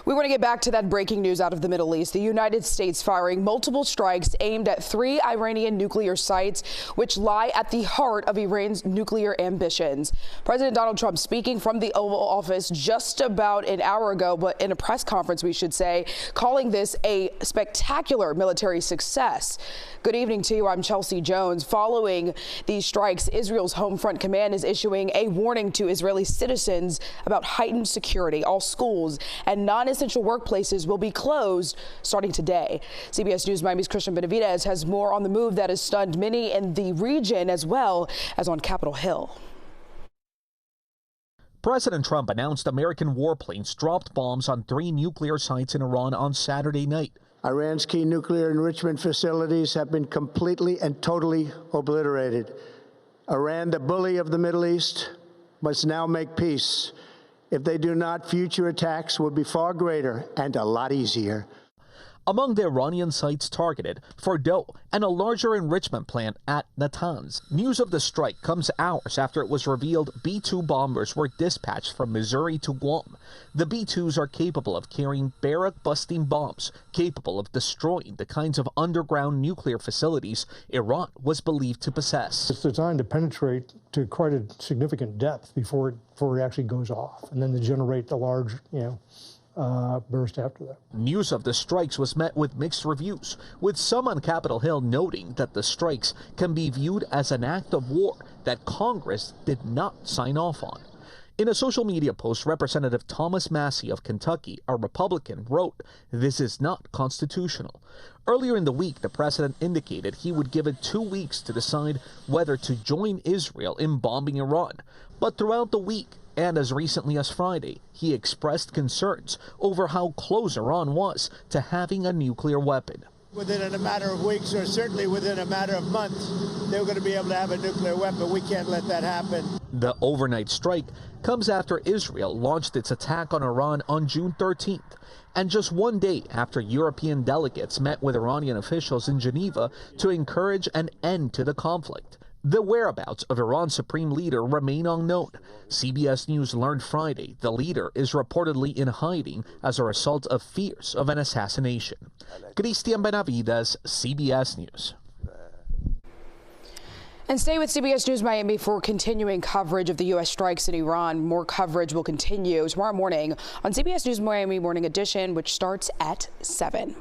We want to get back to that breaking news out of the Middle East. The United States firing multiple strikes aimed at 3 Iranian nuclear sites, which lie at the heart of Iran's nuclear ambitions. President Donald Trump speaking from the Oval Office just about an hour ago, but in a press conference, we should say, calling this a spectacular military success. Good evening to you. I'm Chelsea Jones. Following these strikes, Israel's Home Front Command is issuing a warning to Israeli citizens about heightened security. All schools and non-essential workplaces will be closed starting today. CBS News Miami's Cristian Benavides has more on the move that has stunned many in the region as well as on Capitol Hill. President Trump announced American warplanes dropped bombs on 3 nuclear sites in Iran on Saturday night. Iran's key nuclear enrichment facilities have been completely and totally obliterated. Iran, the bully of the Middle East, must now make peace. If they do not, future attacks will be far greater and a lot easier. Among the Iranian sites targeted, Fordow and a larger enrichment plant at Natanz. News of the strike comes hours after it was revealed B-2 bombers were dispatched from Missouri to Guam. The B-2s are capable of carrying barrack-busting bombs, capable of destroying the kinds of underground nuclear facilities Iran was believed to possess. It's designed to penetrate to quite a significant depth before it actually goes off, and then to generate a large, burst after that. News of the strikes was met with mixed reviews, with some on Capitol Hill noting that the strikes can be viewed as an act of war that Congress did not sign off on. In a social media post, Representative Thomas Massey of Kentucky, a Republican, wrote, "This is not constitutional." Earlier in the week, the president indicated he would give it 2 weeks to decide whether to join Israel in bombing Iran. But throughout the week, and as recently as Friday, he expressed concerns over how close Iran was to having a nuclear weapon. Within a matter of weeks, or certainly within a matter of months, they're going to be able to have a nuclear weapon. We can't let that happen. The overnight strike comes after Israel launched its attack on Iran on June 13th, and just 1 day after European delegates met with Iranian officials in Geneva to encourage an end to the conflict. The whereabouts of Iran's supreme leader remain unknown. CBS News learned Friday the leader is reportedly in hiding as a result of fears of an assassination. Cristian Benavides, CBS News. And stay with CBS News Miami for continuing coverage of the U.S. strikes in Iran. More coverage will continue tomorrow morning on CBS News Miami Morning Edition, which starts at 7.